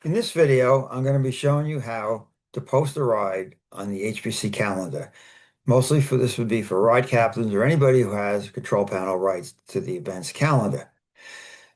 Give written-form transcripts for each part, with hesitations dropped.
In this video, I'm going to be showing you how to post a ride on the HBC calendar. Mostly for this would be for ride captains or anybody who has control panel rights to the event's calendar.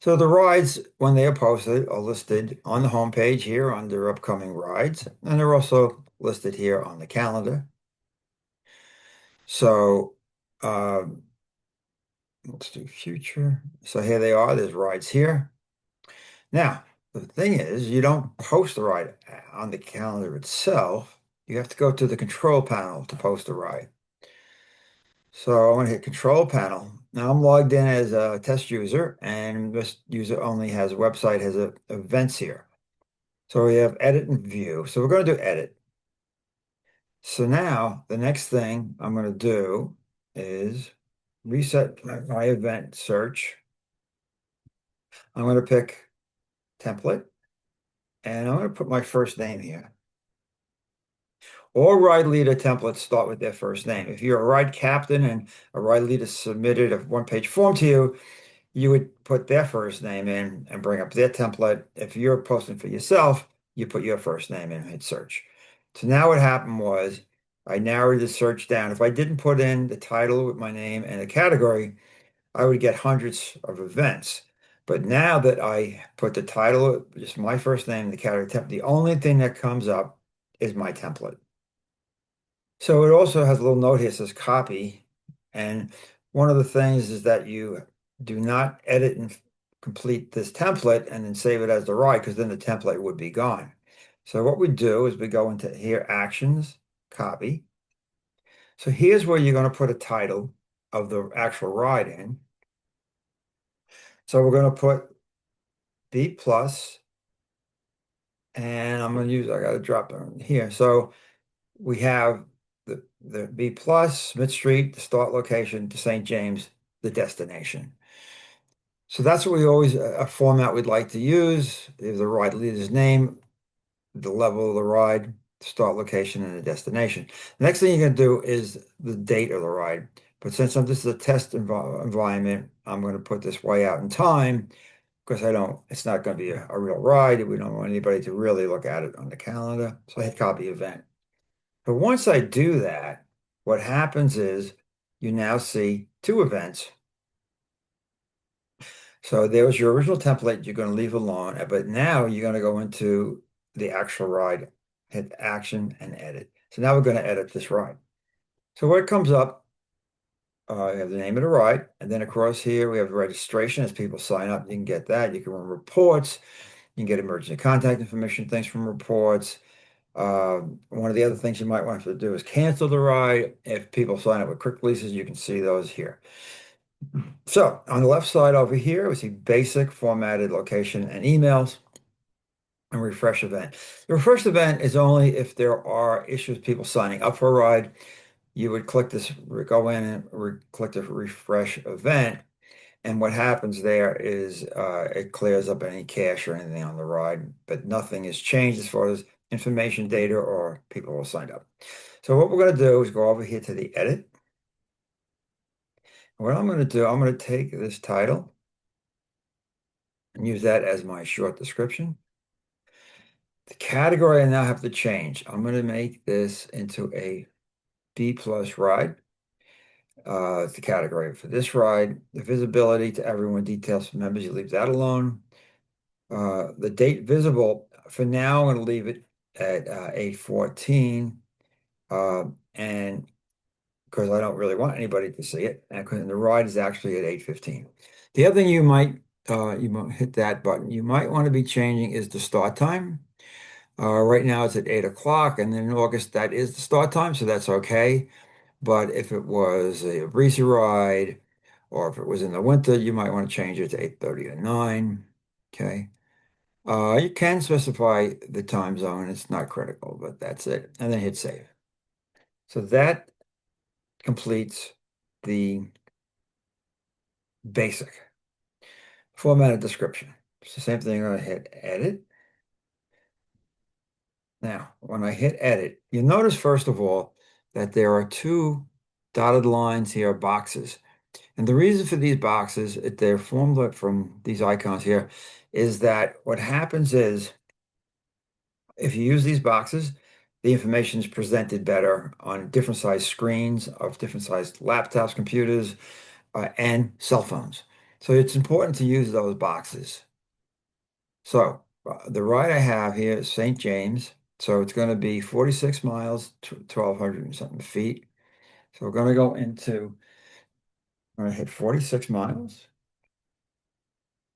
So the rides, when they are posted, are listed on the home page here under upcoming rides, and they're also listed here on the calendar. So um, let's do future. So here they are. There's rides here. Now, the thing is, you don't post the ride on the calendar itself. You have to go to the control panel to post a ride. So I'm going to hit control panel. Now I'm logged in as a test user, and this user only has a website, has events here. So we have edit and view. So we're going to do edit. So now the next thing I'm going to do is reset my event search. I'm going to pick template, and I'm going to put my first name here. All ride leader templates start with their first name. If you're a ride captain and a ride leader submitted a one-page form to you, you would put their first name in and bring up their template. If you're posting for yourself, you put your first name in and hit search. So now what happened was I narrowed the search down. If I didn't put in the title with my name and the category, I would get hundreds of events. But now that I put the title, just my first name, the category template, the only thing that comes up is my template. So it also has a little note here that says copy. And one of the things is that you do not edit and complete this template and then save it as the ride, because then the template would be gone. So what we do is we go into here, actions, copy. So here's where you're going to put a title of the actual ride in. So we're going to put B plus, and I'm going to use, I got to drop down here. So we have the B plus, Smith Street, the start location, to St. James, the destination. So that's what we always, a format we'd like to use. Is the ride leader's name, the level of the ride, the start location, and the destination. The next thing you're going to do is the date of the ride. But since this is a test environment, I'm going to put this way out in time because it's not going to be a real ride. We don't want anybody to really look at it on the calendar. So I hit copy event. But once I do that, what happens is you now see two events. So there was your original template you're going to leave alone, but now you're going to go into the actual ride, hit action and edit. So now we're going to edit this ride. So what comes up, we have the name of the ride, and then across here we have registration. As people sign up, you can get that. You can run reports. You can get emergency contact information, things from reports. One of the other things you might want to do is cancel the ride. If people sign up with quick releases, you can see those here. So on the left side over here, we see basic formatted location and emails and refresh event. The refresh event is only if there are issues, people signing up for a ride. You would click this, go in and click the refresh event. And what happens there is it clears up any cache or anything on the ride, but nothing has changed as far as information data or people who signed up. So what we're going to do is go over here to the edit. And what I'm going to do, I'm going to take this title and use that as my short description. The category I now have to change. I'm going to make this into a B plus ride. It's the category for this ride. The visibility to everyone, details for members, you leave that alone. The date visible, for now, I'm going to leave it at 8/14, and because I don't really want anybody to see it, and the ride is actually at 8:15. The other thing you might hit that button. You might want to be changing is the start time. Right now it's at 8 o'clock, and then in August that is the start time, so that's okay. But if it was a breezy ride, or if it was in the winter, you might want to change it to 8:30 or 9. Okay. You can specify the time zone. It's not critical, but that's it. And then hit save. So that completes the basic formatted description. It's the same thing. I'm going to hit edit. Now, when I hit edit, you notice first of all that there are two dotted lines here, boxes. And the reason for these boxes, they're formed from these icons here, is that what happens is if you use these boxes, the information is presented better on different size screens of different sized laptops, computers, and cell phones. So it's important to use those boxes. So the ride I have here is St. James. So it's going to be 46 miles, 1,200 and something feet. So we're going to go into, I'm going to hit 46 miles.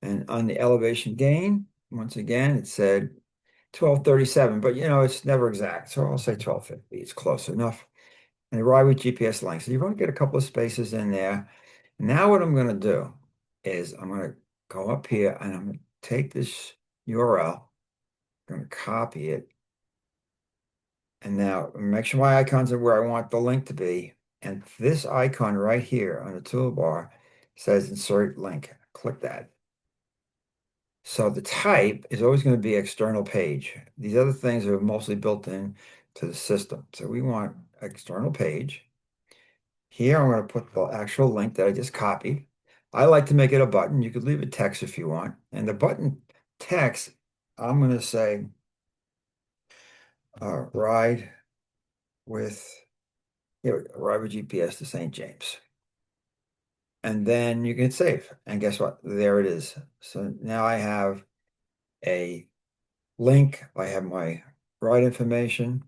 And on the elevation gain, once again, it said 1237, but it's never exact. So I'll say 1250. It's close enough. And the ride with GPS link. So you want to get a couple of spaces in there. Now what I'm going to do is I'm going to go up here and I'm going to take this URL. I'm going to copy it. And now make sure my icons are where I want the link to be. And this icon right here on the toolbar says insert link. Click that. So the type is always going to be external page. These other things are mostly built in to the system. So we want external page. Here I'm going to put the actual link that I just copied. I like to make it a button. You could leave it text if you want. And the button text, I'm going to say ride with ride with GPS to St. James. And then you can save. And guess what? There it is. So now I have a link. I have my ride information.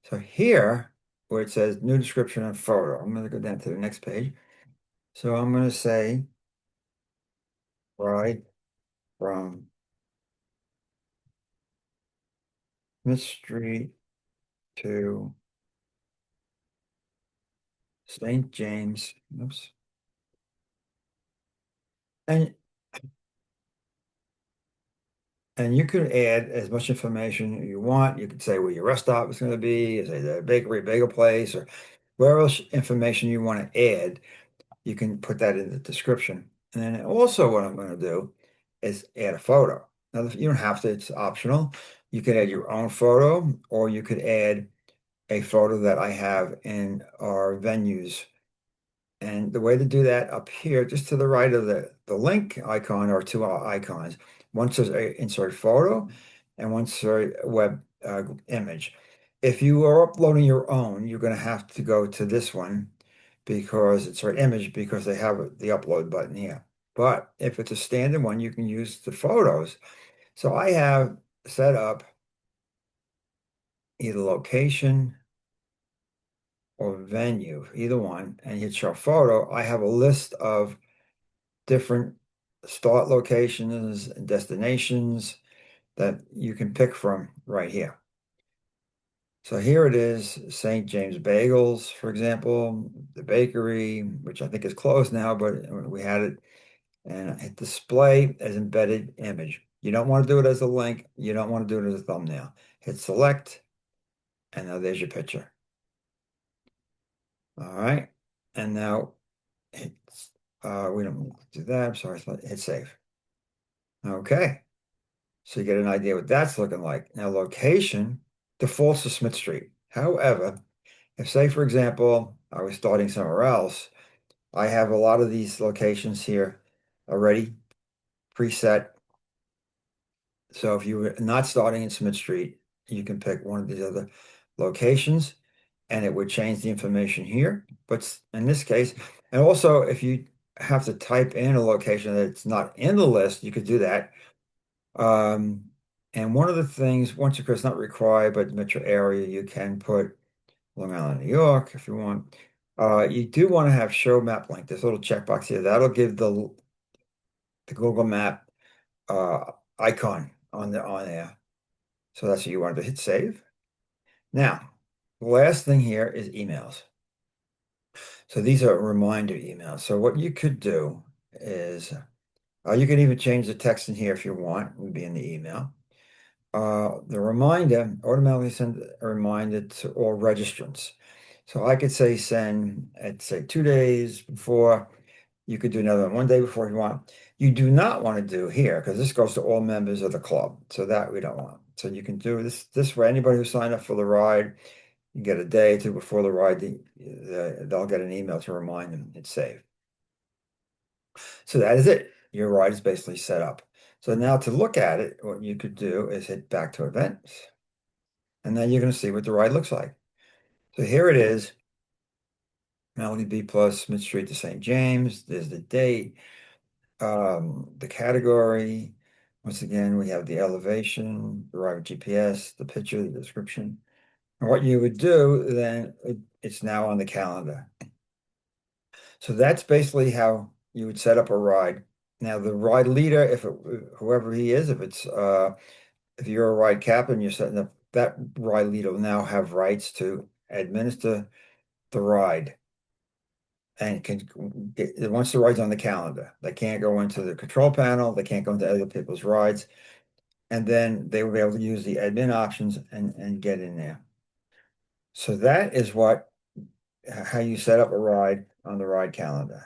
So here, where it says new description and photo, I'm going to go down to the next page. So I'm going to say ride from Smith Street to St. James. Oops. And and you could add as much information you want. You could say where your rest stop is going to be, say the bakery, bagel place, or where else information you want to add. You can put that in the description. And then also what I'm going to do is add a photo. Now, you don't have to, it's optional. You could add your own photo, or you could add a photo that I have in our venues. And the way to do that up here, just to the right of the link icon or two icons. One says insert photo and one says web image. If you are uploading your own, you're going to have to go to this one because it's our image because they have the upload button here. But if it's a standard one, you can use the photos. So I have set up either location or venue, either one, and hit show photo. I have a list of different start locations and destinations that you can pick from right here. So here it is, St. James Bagels, for example, the bakery, which I think is closed now, but we had it, and hit display as embedded image. You don't want to do it as a link. You don't want to do it as a thumbnail. Hit select, and now there's your picture. All right. And now hit, we don't need to do that. I'm sorry. Hit save. Okay. So you get an idea what that's looking like. Now, location defaults to Smith Street. However, if say, for example, I was starting somewhere else, I have a lot of these locations here already preset. So if you were not starting in Smith Street, you can pick one of these other locations and it would change the information here. But in this case, and also if you have to type in a location that's not in the list, you could do that. Um, and one of the things, once it's not required, but metro area, you can put Long Island, New York, if you want. You do want to have show map link. This little checkbox here, that'll give the Google Map icon on there. So that's what you wanted to hit save. Now, the last thing here is emails. So these are reminder emails. So what you could do is you can even change the text in here if you want, it would be in the email. The reminder automatically send a reminder to all registrants. So I could say send at say 2 days before. You could do another one day before if you want. You do not want to do here because this goes to all members of the club. So that we don't want. So you can do this way. Anybody who signed up for the ride, you get a day or two before the ride, they'll get an email to remind them it's saved. So that is it. Your ride is basically set up. So now to look at it, what you could do is hit back to events. and then you're going to see what the ride looks like. So here it is, Melody B plus Smith Street to St. James. There's the date, the category. Once again, we have the elevation, the ride with GPS, the picture, the description. And what you would do then, it's now on the calendar. So that's basically how you would set up a ride. Now the ride leader, whoever he is, if you're a ride captain, you're setting up that ride leader will now have rights to administer the ride and can get once the ride's on the calendar. They can't go into the control panel, they can't go into other people's rides, and then they will be able to use the admin options and get in there. So that is how you set up a ride on the ride calendar.